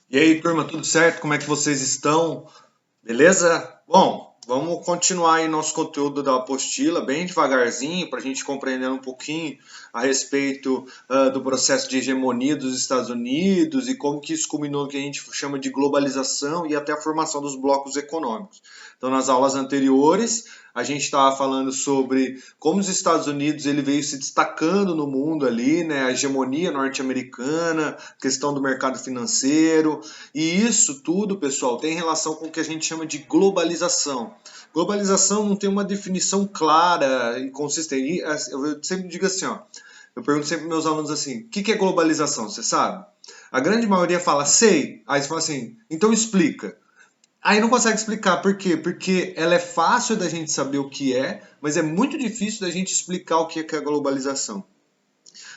E aí, turma, tudo certo? Como é que vocês estão? Beleza? Bom, vamos continuar aí nosso conteúdo da apostila bem devagarzinho para a gente compreender um pouquinho a respeito do processo de hegemonia dos Estados Unidos e como que isso culminou no que a gente chama de globalização e até a formação dos blocos econômicos. Então, nas aulas anteriores, a gente estava falando sobre como os Estados Unidos ele veio se destacando no mundo ali, né? A hegemonia norte-americana, questão do mercado financeiro, e isso tudo, pessoal, tem relação com o que a gente chama de globalização. Globalização não tem uma definição clara e consistente. Eu sempre digo assim, ó, eu pergunto sempre para meus alunos assim, o que é globalização? Você sabe? A grande maioria fala, sei. Aí você fala assim, então explica. Aí não consegue explicar por quê? Porque ela é fácil da gente saber o que é, mas é muito difícil da gente explicar o que é a globalização.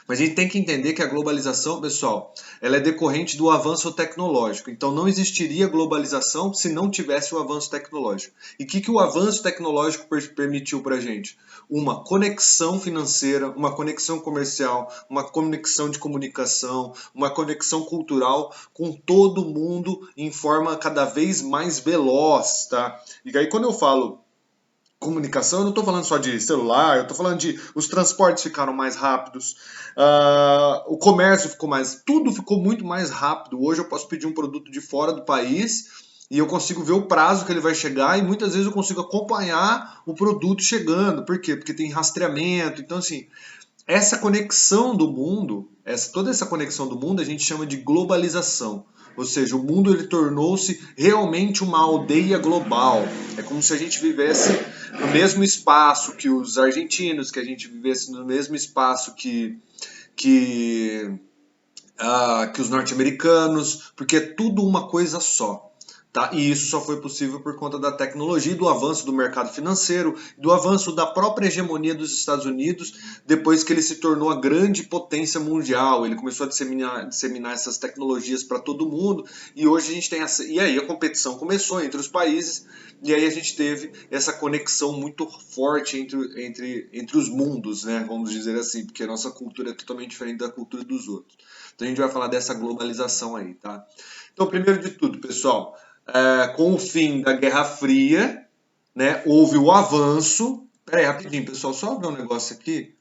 Mas a gente tem que entender que a globalização, pessoal, ela é decorrente do avanço tecnológico. Então não existiria globalização se não tivesse o avanço tecnológico. E o que o avanço tecnológico permitiu para a gente? Uma conexão financeira, uma conexão comercial, uma conexão de comunicação, uma conexão cultural com todo mundo em forma cada vez mais veloz, tá? E aí quando eu falo comunicação, eu não estou falando só de celular, eu estou falando de os transportes ficaram mais rápidos, o comércio ficou mais, tudo ficou muito mais rápido. Hoje eu posso pedir um produto de fora do país e eu consigo ver o prazo que ele vai chegar e muitas vezes eu consigo acompanhar o produto chegando. Por quê? Porque tem rastreamento. Então, assim, essa conexão do mundo, toda essa conexão do mundo a gente chama de globalização. Ou seja, o mundo ele tornou-se realmente uma aldeia global. É como se a gente vivesse no mesmo espaço que os argentinos, que a gente vivesse no mesmo espaço que, que os norte-americanos, porque é tudo uma coisa só. Tá? E isso só foi possível por conta da tecnologia, do avanço do mercado financeiro, do avanço da própria hegemonia dos Estados Unidos, depois que ele se tornou a grande potência mundial. Ele começou a disseminar essas tecnologias para todo mundo, e hoje a gente tem essa. E aí a competição começou entre os países, e aí a gente teve essa conexão muito forte entre os mundos, né? Vamos dizer assim, porque a nossa cultura é totalmente diferente da cultura dos outros. Então a gente vai falar dessa globalização aí, tá? Então, primeiro de tudo, pessoal, com o fim da Guerra Fria, né, houve o avanço. Peraí, rapidinho, pessoal, só ver um negócio aqui.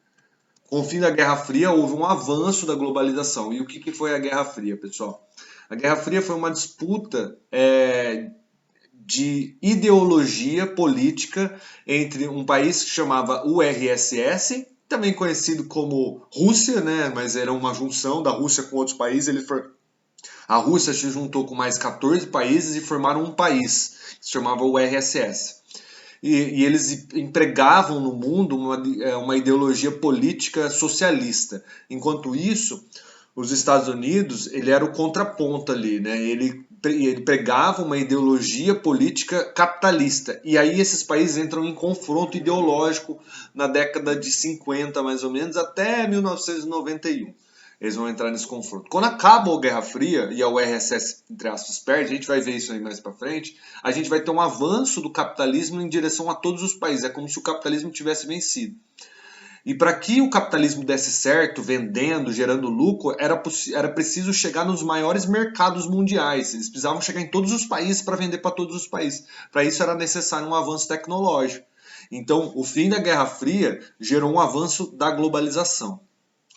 Com o fim da Guerra Fria, houve um avanço da globalização. E o que foi a Guerra Fria, pessoal? A Guerra Fria foi uma disputa de ideologia política entre um país que chamava URSS, também conhecido como Rússia, né? Mas era uma junção da Rússia com outros países. A Rússia se juntou com mais 14 países e formaram um país, que se chamava URSS. E eles empregavam no mundo uma ideologia política socialista. Enquanto isso, os Estados Unidos ele era o contraponto ali, né? Ele pregava uma ideologia política capitalista. E aí esses países entram em confronto ideológico na década de 50, mais ou menos, até 1991. Eles vão entrar nesse confronto. Quando acaba a Guerra Fria e a URSS, entre aspas, perde, a gente vai ver isso aí mais para frente, a gente vai ter um avanço do capitalismo em direção a todos os países. É como se o capitalismo tivesse vencido. E para que o capitalismo desse certo, vendendo, gerando lucro, era preciso chegar nos maiores mercados mundiais. Eles precisavam chegar em todos os países para vender para todos os países. Para isso era necessário um avanço tecnológico. Então, o fim da Guerra Fria gerou um avanço da globalização.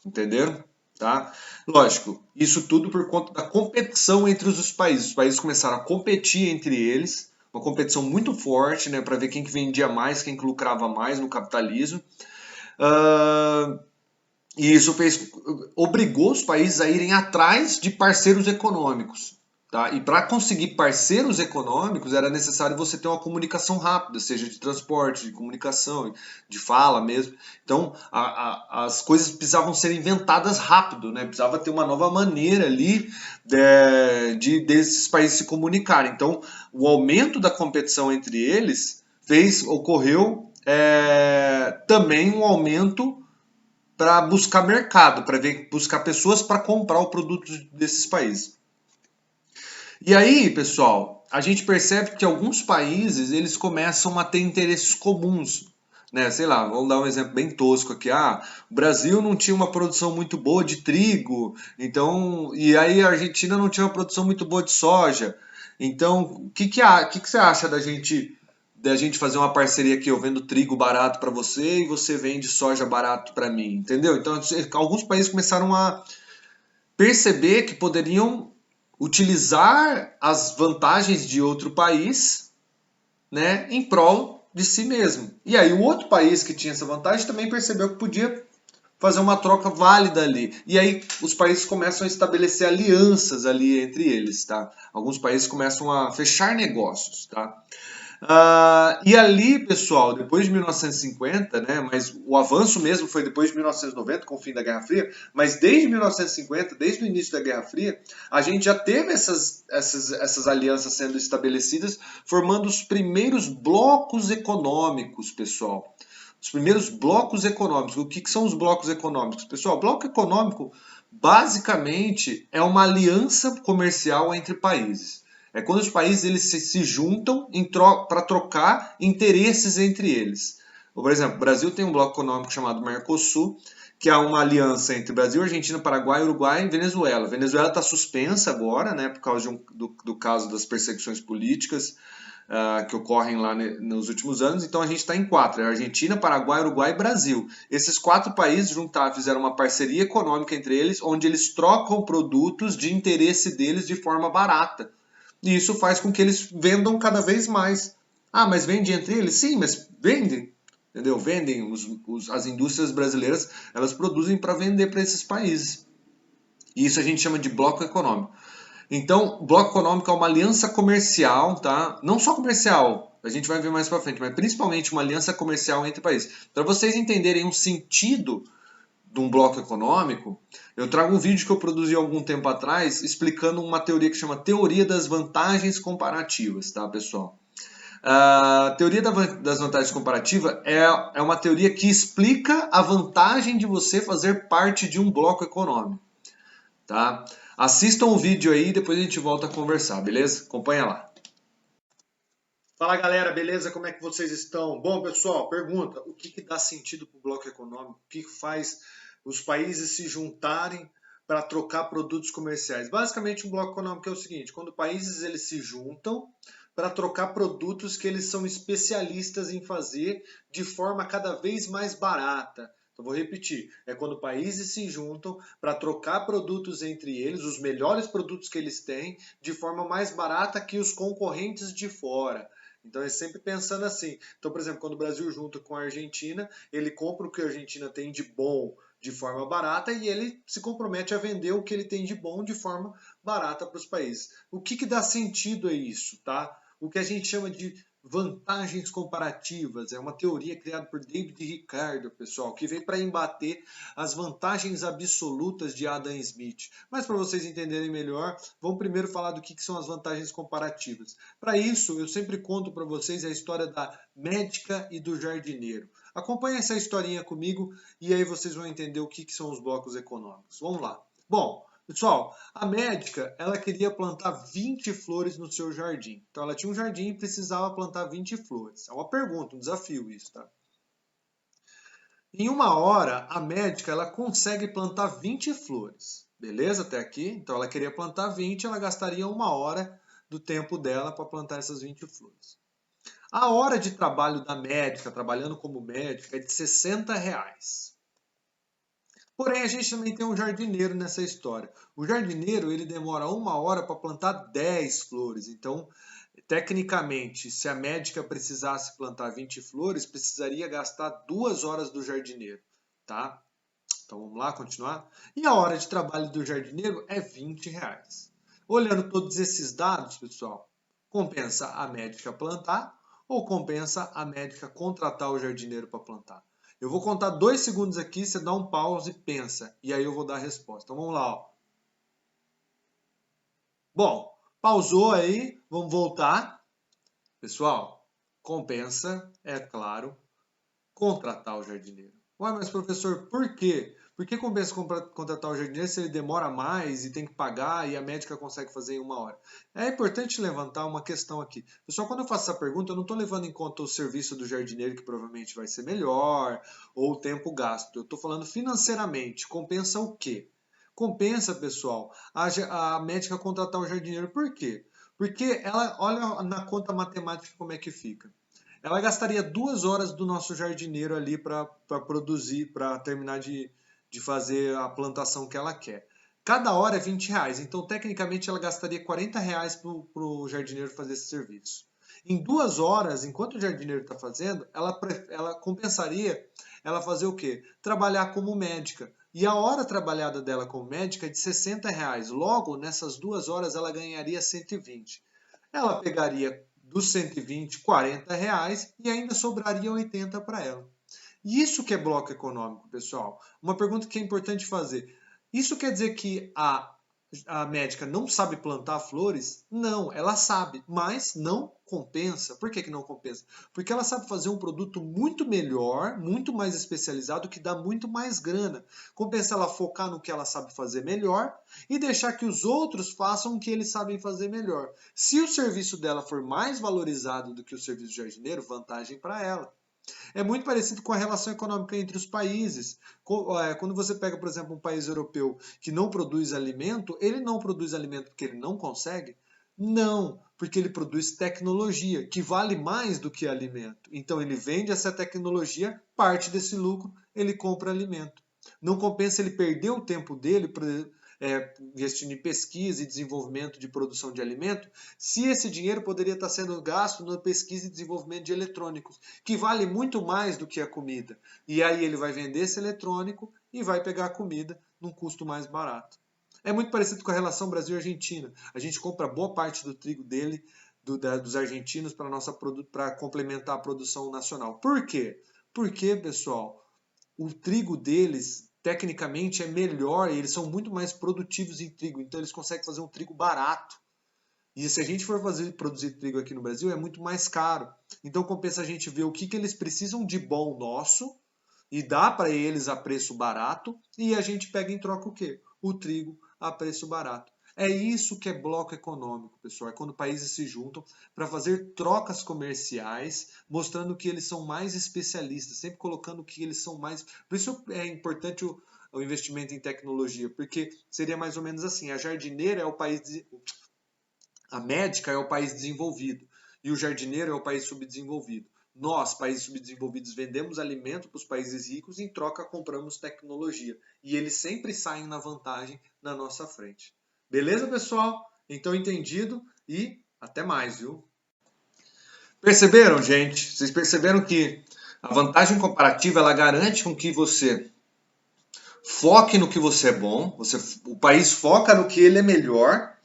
Entenderam? Tá? Lógico, isso tudo por conta da competição entre os países. Os países começaram a competir entre eles, uma competição muito forte, né, para ver quem que vendia mais, quem que lucrava mais no capitalismo. Uh, e isso obrigou os países a irem atrás de parceiros econômicos. Tá? E para conseguir parceiros econômicos era necessário você ter uma comunicação rápida, seja de transporte, de comunicação, de fala mesmo. Então as coisas precisavam ser inventadas rápido, né? Precisava ter uma nova maneira ali desses países se comunicarem. Então o aumento da competição entre eles ocorreu também um aumento para buscar mercado, para buscar pessoas para comprar o produto desses países. E aí, pessoal, a gente percebe que alguns países eles começam a ter interesses comuns, né? Sei lá, vamos dar um exemplo bem tosco aqui. Ah, o Brasil não tinha uma produção muito boa de trigo, então, e aí a Argentina não tinha uma produção muito boa de soja. Então, o que você acha da gente fazer uma parceria aqui? Eu vendo trigo barato para você e você vende soja barato para mim, entendeu? Então, alguns países começaram a perceber que poderiam utilizar as vantagens de outro país, né, em prol de si mesmo. E aí o outro país que tinha essa vantagem também percebeu que podia fazer uma troca válida ali. E aí os países começam a estabelecer alianças ali entre eles, tá? Alguns países começam a fechar negócios, tá? E ali, pessoal, depois de 1950, né, mas o avanço mesmo foi depois de 1990, com o fim da Guerra Fria, mas desde 1950, desde o início da Guerra Fria, a gente já teve essas alianças sendo estabelecidas, formando os primeiros blocos econômicos, pessoal. Os primeiros blocos econômicos. O que são os blocos econômicos? Pessoal, bloco econômico basicamente é uma aliança comercial entre países. É quando os países eles se juntam para trocar interesses entre eles. Por exemplo, o Brasil tem um bloco econômico chamado Mercosul, que é uma aliança entre Brasil, Argentina, Paraguai, Uruguai e Venezuela. A Venezuela está suspensa agora, né, por causa do caso das perseguições políticas que ocorrem lá nos últimos anos. Então a gente está em 4, é Argentina, Paraguai, Uruguai e Brasil. Esses 4 países juntados fizeram uma parceria econômica entre eles, onde eles trocam produtos de interesse deles de forma barata. E isso faz com que eles vendam cada vez mais. Ah, mas vende entre eles? Sim, mas vendem. Entendeu? Vendem. As indústrias brasileiras, elas produzem para vender para esses países. E isso a gente chama de bloco econômico. Então, o bloco econômico é uma aliança comercial, tá? Não só comercial, a gente vai ver mais para frente, mas principalmente uma aliança comercial entre países. Para vocês entenderem o sentido de um bloco econômico, eu trago um vídeo que eu produzi há algum tempo atrás explicando uma teoria que chama Teoria das Vantagens Comparativas, tá, pessoal? A teoria das vantagens comparativas é uma teoria que explica a vantagem de você fazer parte de um bloco econômico, tá? Assistam o vídeo aí e depois a gente volta a conversar, beleza? Acompanha lá. Fala galera, beleza? Como é que vocês estão? Bom, pessoal, pergunta: o que dá sentido para o bloco econômico? O que faz os países se juntarem para trocar produtos comerciais? Basicamente, um bloco econômico é o seguinte: quando países eles se juntam para trocar produtos que eles são especialistas em fazer de forma cada vez mais barata. Então, vou repetir: é quando países se juntam para trocar produtos entre eles, os melhores produtos que eles têm, de forma mais barata que os concorrentes de fora. Então é sempre pensando assim. Então, por exemplo, quando o Brasil junta com a Argentina, ele compra o que a Argentina tem de bom de forma barata e ele se compromete a vender o que ele tem de bom de forma barata para os países. O que dá sentido a isso, tá? O que a gente chama de vantagens comparativas, é uma teoria criada por David Ricardo, pessoal, que veio para embater as vantagens absolutas de Adam Smith. Mas para vocês entenderem melhor, vamos primeiro falar do que são as vantagens comparativas. Para isso, eu sempre conto para vocês a história da médica e do jardineiro. Acompanhe essa historinha comigo e aí vocês vão entender o que são os blocos econômicos. Vamos lá. Bom, pessoal, a médica, ela queria plantar 20 flores no seu jardim. Então ela tinha um jardim e precisava plantar 20 flores. É uma pergunta, um desafio isso, tá? Em uma hora, a médica ela consegue plantar 20 flores. Beleza até aqui? Então ela queria plantar 20, ela gastaria uma hora do tempo dela para plantar essas 20 flores. A hora de trabalho da médica, trabalhando como médica, é de R$ 60. Porém, a gente também tem um jardineiro nessa história. O jardineiro ele demora uma hora para plantar 10 flores. Então, tecnicamente, se a médica precisasse plantar 20 flores, precisaria gastar 2 horas do jardineiro, tá? Então vamos lá, continuar. E a hora de trabalho do jardineiro é R$ 20. Olhando todos esses dados, pessoal, compensa a médica plantar ou compensa a médica contratar o jardineiro para plantar? Eu vou contar 2 segundos aqui, você dá um pause e pensa, e aí eu vou dar a resposta. Então vamos lá, ó. Bom, pausou aí, vamos voltar. Pessoal, compensa, é claro, contratar o jardineiro. Ué, mas professor, por quê? Por que compensa contratar o jardineiro se ele demora mais e tem que pagar e a médica consegue fazer em 1 hora? É importante levantar uma questão aqui. Pessoal, quando eu faço essa pergunta, eu não estou levando em conta o serviço do jardineiro, que provavelmente vai ser melhor, ou o tempo gasto. Eu estou falando financeiramente. Compensa o quê? Compensa, pessoal, a médica contratar o jardineiro. Por quê? Porque ela olha na conta matemática como é que fica. Ela gastaria 2 horas do nosso jardineiro ali para produzir, para terminar de fazer a plantação que ela quer. Cada hora é R$ 20, então tecnicamente ela gastaria R$ 40 para o jardineiro fazer esse serviço. Em 2 horas, enquanto o jardineiro está fazendo, ela compensaria ela fazer o quê? Trabalhar como médica. E a hora trabalhada dela como médica é de R$ 60. Logo, nessas 2 horas, ela ganharia 120. Ela pegaria dos 120, R$ 40 e ainda sobraria 80 para ela. E isso que é bloco econômico, pessoal. Uma pergunta que é importante fazer. Isso quer dizer que a médica não sabe plantar flores? Não, ela sabe, mas não compensa. Por que não compensa? Porque ela sabe fazer um produto muito melhor, muito mais especializado, que dá muito mais grana. Compensa ela focar no que ela sabe fazer melhor e deixar que os outros façam o que eles sabem fazer melhor. Se o serviço dela for mais valorizado do que o serviço do jardineiro, vantagem para ela. É muito parecido com a relação econômica entre os países. Quando você pega, por exemplo, um país europeu que não produz alimento, ele não produz alimento porque ele não consegue? Não, porque ele produz tecnologia, que vale mais do que alimento. Então ele vende essa tecnologia, parte desse lucro, ele compra alimento. Não compensa ele perder o tempo dele investindo em pesquisa e desenvolvimento de produção de alimento, se esse dinheiro poderia estar sendo gasto na pesquisa e desenvolvimento de eletrônicos, que vale muito mais do que a comida. E aí ele vai vender esse eletrônico e vai pegar a comida num custo mais barato. É muito parecido com a relação Brasil-Argentina. A gente compra boa parte do trigo dele, dos argentinos, para complementar a produção nacional. Por quê? Porque, pessoal, o trigo deles tecnicamente é melhor e eles são muito mais produtivos em trigo, então eles conseguem fazer um trigo barato. E se a gente for produzir trigo aqui no Brasil, é muito mais caro. Então compensa a gente ver o que eles precisam de bom nosso e dá para eles a preço barato e a gente pega em troca o quê? O trigo a preço barato. É isso que é bloco econômico, pessoal. É quando países se juntam para fazer trocas comerciais, mostrando que eles são mais especialistas, sempre colocando que eles são mais. Por isso é importante o investimento em tecnologia, porque seria mais ou menos assim: a jardineira é o país, a médica é o país desenvolvido e o jardineiro é o país subdesenvolvido. Nós, países subdesenvolvidos, vendemos alimento para os países ricos e em troca compramos tecnologia. E eles sempre saem na vantagem na nossa frente. Beleza, pessoal? Então entendido e até mais, viu? Perceberam, gente? Vocês perceberam que a vantagem comparativa ela garante com que você foque no que você é bom, o país foca no que ele é melhor,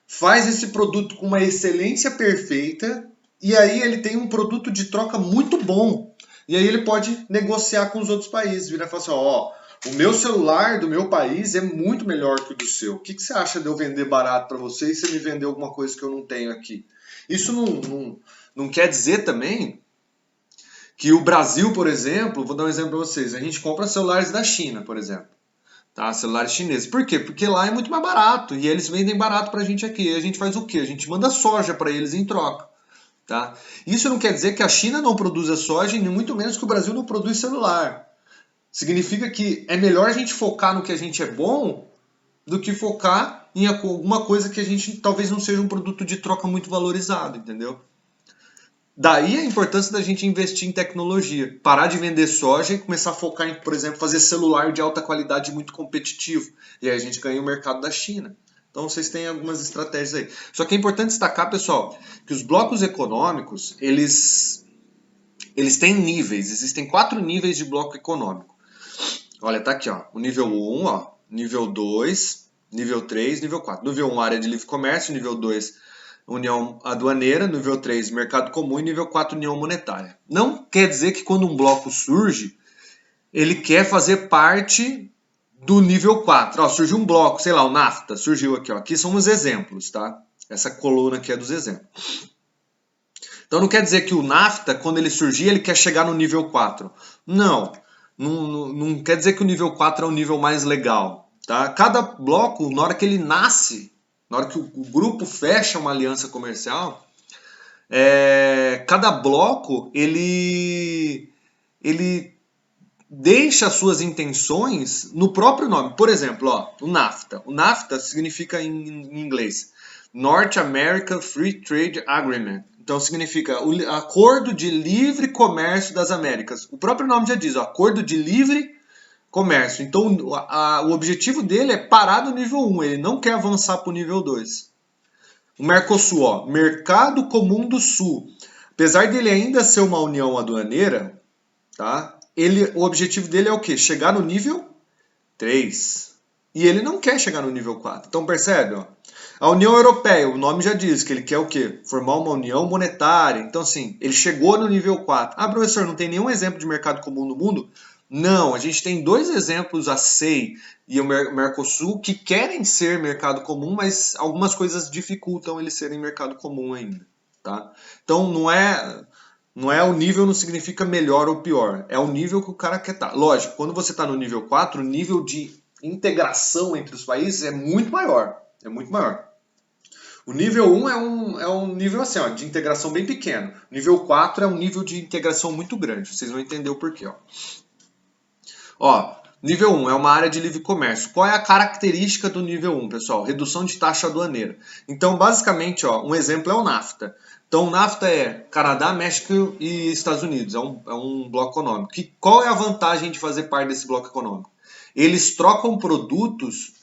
faz esse produto com uma excelência perfeita e aí ele tem um produto de troca muito bom. E aí ele pode negociar com os outros países, virar e falar assim, ó, o meu celular do meu país é muito melhor que o do seu. O que você acha de eu vender barato para você e você me vender alguma coisa que eu não tenho aqui? Isso não quer dizer também que o Brasil, por exemplo, vou dar um exemplo para vocês, a gente compra celulares da China, por exemplo. Tá? Celulares chineses. Por quê? Porque lá é muito mais barato e eles vendem barato pra gente aqui. E a gente faz o quê? A gente manda soja para eles em troca. Tá? Isso não quer dizer que a China não produza soja e nem muito menos que o Brasil não produz celular. Significa que é melhor a gente focar no que a gente é bom do que focar em alguma coisa que a gente talvez não seja um produto de troca muito valorizado, entendeu? Daí a importância da gente investir em tecnologia. Parar de vender soja e começar a focar em, por exemplo, fazer celular de alta qualidade muito competitivo. E aí a gente ganha o mercado da China. Então vocês têm algumas estratégias aí. Só que é importante destacar, pessoal, que os blocos econômicos, eles têm níveis. Existem 4 níveis de bloco econômico. Olha, tá aqui, ó. O nível 1, ó, nível 2, nível 3, nível 4. Nível 1, área de livre comércio. Nível 2, União Aduaneira, nível 3, Mercado Comum e nível 4, União Monetária. Não quer dizer que quando um bloco surge, ele quer fazer parte do nível 4. Ó, surgiu um bloco, sei lá, o NAFTA, surgiu aqui. Ó. Aqui são os exemplos, tá? Essa coluna aqui é dos exemplos. Então não quer dizer que o NAFTA, quando ele surgir, ele quer chegar no nível 4. Não. não quer dizer que o nível 4 é o nível mais legal. Tá? Cada bloco, na hora que ele nasce, na hora que o grupo fecha uma aliança comercial, cada bloco ele deixa suas intenções no próprio nome. Por exemplo, ó, o NAFTA. O NAFTA significa em inglês North American Free Trade Agreement. Então significa o Acordo de Livre Comércio das Américas. O próprio nome já diz, ó, Acordo de Livre Comércio. Então o objetivo dele é parar no nível 1, ele não quer avançar para o nível 2. O Mercosul, ó, Mercado Comum do Sul. Apesar dele ainda ser uma união aduaneira, tá? O objetivo dele é o quê? Chegar no nível 3. E ele não quer chegar no nível 4. Então percebe, ó? A União Europeia, o nome já diz que ele quer o quê? Formar uma união monetária. Então, assim, ele chegou no nível 4. Ah, professor, não tem nenhum exemplo de mercado comum no mundo? Não, a gente tem 2 exemplos, a SEI e o Mercosul, que querem ser mercado comum, mas algumas coisas dificultam eles serem mercado comum ainda. Tá? Então, não é o nível, não significa melhor ou pior. É o nível que o cara quer estar. Lógico, quando você está no nível 4, o nível de integração entre os países é muito maior. É muito maior. O nível 1 é um nível assim, ó, de integração bem pequeno. O nível 4 é um nível de integração muito grande. Vocês vão entender o porquê. Ó, nível 1 é uma área de livre comércio. Qual é a característica do nível 1, pessoal? Redução de taxa aduaneira. Então, basicamente, ó, um exemplo é o NAFTA. Então, o NAFTA é Canadá, México e Estados Unidos. É um bloco econômico. Qual é a vantagem de fazer parte desse bloco econômico? Eles trocam produtos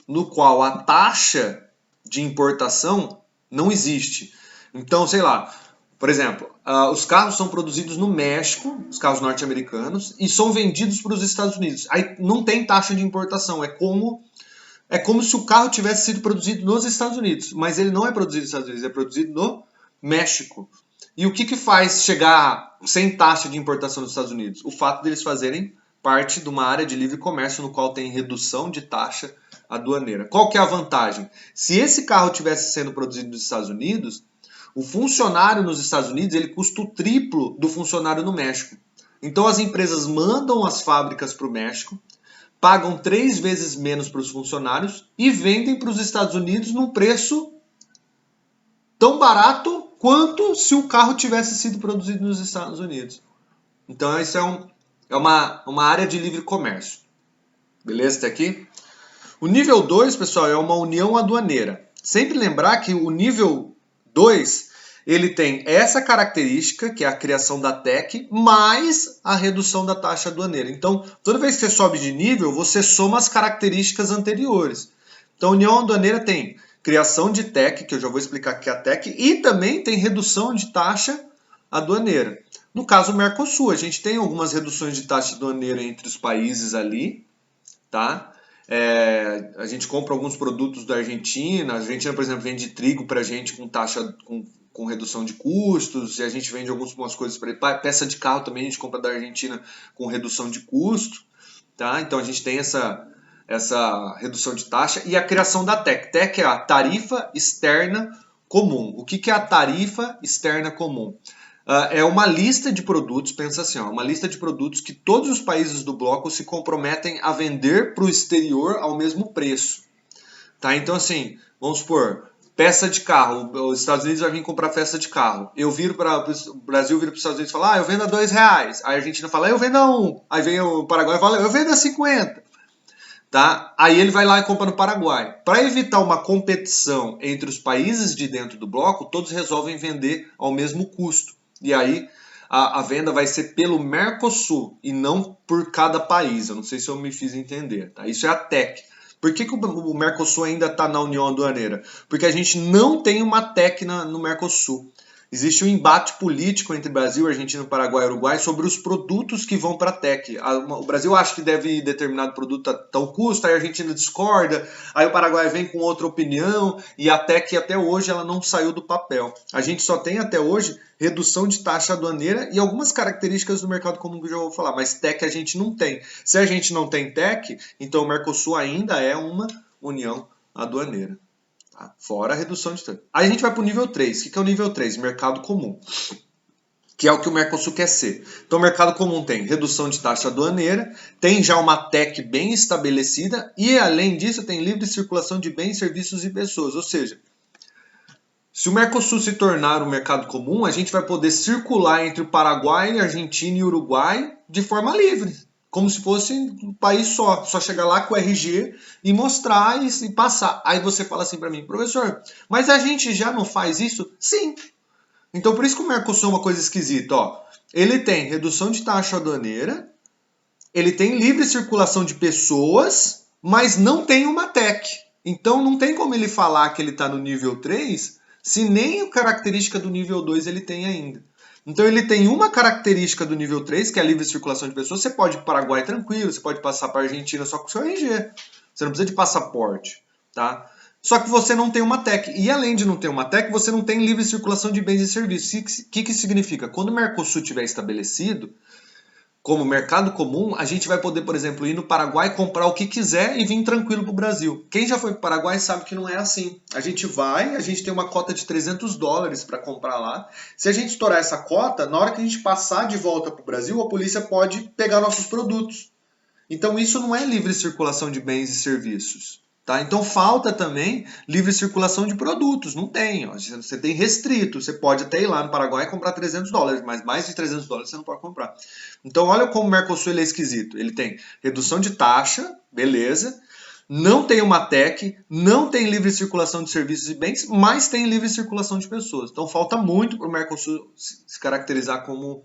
no qual a taxa de importação não existe. Então, sei lá, por exemplo, os carros são produzidos no México, os carros norte-americanos, e são vendidos para os Estados Unidos. Aí não tem taxa de importação, é como se o carro tivesse sido produzido nos Estados Unidos, mas ele não é produzido nos Estados Unidos, é produzido no México. E o que faz chegar sem taxa de importação nos Estados Unidos? O fato deles fazerem parte de uma área de livre comércio no qual tem redução de taxa aduaneira. Qual que é a vantagem? Se esse carro tivesse sendo produzido nos Estados Unidos, o funcionário nos Estados Unidos ele custa o triplo do funcionário no México. Então as empresas mandam as fábricas para o México, pagam 3 vezes menos para os funcionários e vendem para os Estados Unidos num preço tão barato quanto se o carro tivesse sido produzido nos Estados Unidos. Então isso é uma área de livre comércio. Beleza até aqui? O nível 2, pessoal, é uma união aduaneira. Sempre lembrar que o nível 2, ele tem essa característica, que é a criação da TEC, mais a redução da taxa aduaneira. Então, toda vez que você sobe de nível, você soma as características anteriores. Então, a união aduaneira tem criação de TEC, que eu já vou explicar aqui a TEC, e também tem redução de taxa aduaneira. No caso do Mercosul, a gente tem algumas reduções de taxa aduaneira entre os países ali, tá? A gente compra alguns produtos da Argentina. A Argentina, por exemplo, vende trigo para a gente com taxa com redução de custos, e a gente vende algumas coisas para ele. Peça de carro também a gente compra da Argentina com redução de custo, tá? Então a gente tem essa redução de taxa e a criação da TEC. TEC é a tarifa externa comum. O que é a tarifa externa comum? É uma lista de produtos, pensa assim, ó, uma lista de produtos que todos os países do bloco se comprometem a vender para o exterior ao mesmo preço. Tá? Então, assim, vamos supor, peça de carro, os Estados Unidos vai vir comprar peça de carro. Eu viro para o Brasil, viro para os Estados Unidos e falo, eu vendo a R$2. Aí a Argentina fala, eu vendo a 1. Aí vem o Paraguai e fala, eu vendo a 50. Tá? Aí ele vai lá e compra no Paraguai. Para evitar uma competição entre os países de dentro do bloco, todos resolvem vender ao mesmo custo. E aí a venda vai ser pelo Mercosul e não por cada país. Eu não sei se eu me fiz entender. Tá? Isso é a TEC. Por que o Mercosul ainda está na União Aduaneira? Porque a gente não tem uma TEC no Mercosul. Existe um embate político entre Brasil, Argentina, Paraguai e Uruguai sobre os produtos que vão para a TEC. O Brasil acha que deve ir determinado produto a tal custo, aí a Argentina discorda, aí o Paraguai vem com outra opinião e a TEC até hoje ela não saiu do papel. A gente só tem até hoje redução de taxa aduaneira e algumas características do mercado comum que eu já vou falar, mas TEC a gente não tem. Se a gente não tem TEC, então o Mercosul ainda é uma união aduaneira. Fora a redução de taxa. Aí a gente vai para o nível 3. O que é o nível 3? Mercado comum. que é o que o Mercosul quer ser. Então o mercado comum tem redução de taxa aduaneira, tem já uma TEC bem estabelecida e, além disso, tem livre circulação de bens, serviços e pessoas. Ou seja, se o Mercosul se tornar um mercado comum, a gente vai poder circular entre o Paraguai, Argentina e Uruguai de forma livre, como se fosse um país só. Só chegar lá com o RG e mostrar e passar. Aí você fala assim para mim, professor, mas a gente já não faz isso? Sim. Então por isso que o Mercosul é uma coisa esquisita. Ó. Ele tem redução de taxa aduaneira, ele tem livre circulação de pessoas, mas não tem uma TEC. Então não tem como ele falar que ele está no nível 3 se nem a característica do nível 2 ele tem ainda. Então ele tem uma característica do nível 3, que é a livre circulação de pessoas. Você pode ir para o Paraguai tranquilo, você pode passar para a Argentina só com o seu RG. Você não precisa de passaporte, tá? Só que você não tem uma TEC. E além de não ter uma TEC, você não tem livre circulação de bens e serviços. O que isso significa? Quando o Mercosul estiver estabelecido, como mercado comum, a gente vai poder, por exemplo, ir no Paraguai, comprar o que quiser e vir tranquilo para o Brasil. Quem já foi para o Paraguai sabe que não é assim. A gente vai, a gente tem uma cota de $300 para comprar lá. Se a gente estourar essa cota, na hora que a gente passar de volta para o Brasil, a polícia pode pegar nossos produtos. Então isso não é livre circulação de bens e serviços. Tá? Então falta também livre circulação de produtos, não tem. Ó. Você tem restrito, você pode até ir lá no Paraguai e comprar $300, mas mais de $300 você não pode comprar. Então olha como o Mercosul é esquisito. Ele tem redução de taxa, beleza, não tem uma TEC, não tem livre circulação de serviços e bens, mas tem livre circulação de pessoas. Então falta muito para o Mercosul se caracterizar como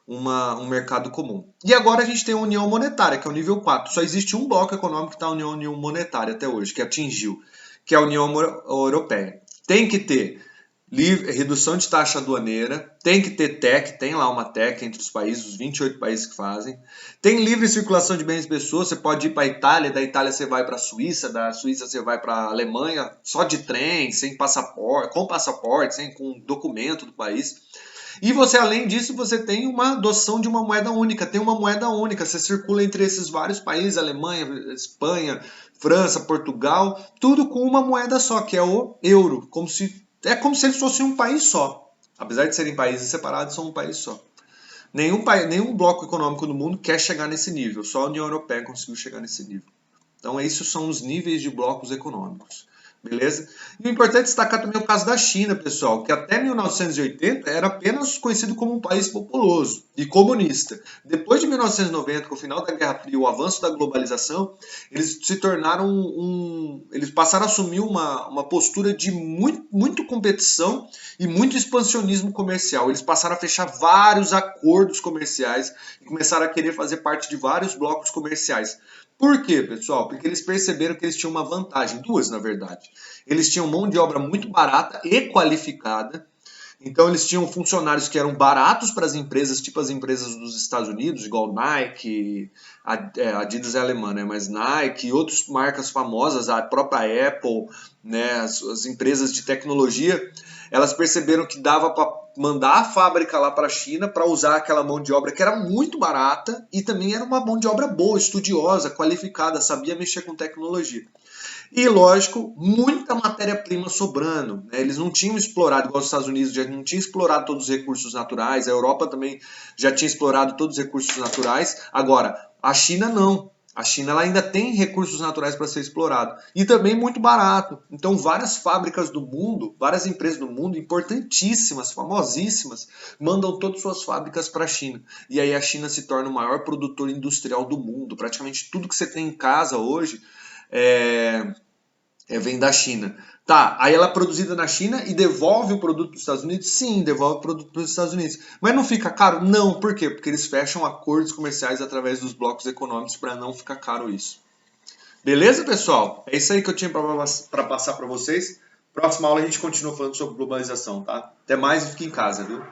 um mercado comum. E agora a gente tem a União Monetária, que é o nível 4. Só existe um bloco econômico que está na União Monetária até hoje, que atingiu, que é a União Europeia. Tem que ter redução de taxa aduaneira, tem que ter TEC, tem lá uma TEC entre os países, os 28 países que fazem. Tem livre circulação de bens e pessoas, você pode ir para a Itália, da Itália você vai para a Suíça, da Suíça você vai para a Alemanha, só de trem, sem passaporte, com passaporte, sem com documento do país. E você, além disso, você tem uma adoção de uma moeda única. Tem uma moeda única. Você circula entre esses vários países, Alemanha, Espanha, França, Portugal, tudo com uma moeda só, que é o euro. É como se eles fossem um país só. Apesar de serem países separados, são um país só. Nenhum bloco econômico do mundo quer chegar nesse nível. Só a União Europeia conseguiu chegar nesse nível. Então, esses são os níveis de blocos econômicos. Beleza? E o importante é destacar também o caso da China, pessoal, que até 1980 era apenas conhecido como um país populoso e comunista. Depois de 1990, com o final da Guerra Fria e o avanço da globalização, eles se tornaram eles passaram a assumir uma postura de muito competição e muito expansionismo comercial. Eles passaram a fechar vários acordos comerciais e começaram a querer fazer parte de vários blocos comerciais. Por quê, pessoal? Porque eles perceberam que eles tinham uma vantagem, duas na verdade. Eles tinham mão de obra muito barata e qualificada, então eles tinham funcionários que eram baratos para as empresas, tipo as empresas dos Estados Unidos, igual Nike, Adidas é alemã, né? Mas Nike e outras marcas famosas, a própria Apple, né? As empresas de tecnologia, elas perceberam que dava para mandar a fábrica lá para a China para usar aquela mão de obra que era muito barata e também era uma mão de obra boa, estudiosa, qualificada, sabia mexer com tecnologia. E, lógico, muita matéria-prima sobrando. Né? Eles não tinham explorado, igual os Estados Unidos, já não tinham explorado todos os recursos naturais, a Europa também já tinha explorado todos os recursos naturais. Agora, a China não. A China ela ainda tem recursos naturais para ser explorado. E também muito barato. Então, várias fábricas do mundo, várias empresas do mundo, importantíssimas, famosíssimas, mandam todas suas fábricas para a China. E aí a China se torna o maior produtor industrial do mundo. Praticamente tudo que você tem em casa hoje vem da China. Tá, aí ela é produzida na China e devolve o produto para os Estados Unidos? Sim, devolve o produto para os Estados Unidos. Mas não fica caro? Não. Por quê? Porque eles fecham acordos comerciais através dos blocos econômicos para não ficar caro isso. Beleza, pessoal? É isso aí que eu tinha para passar para vocês. Próxima aula a gente continua falando sobre globalização, tá? Até mais e fique em casa, viu?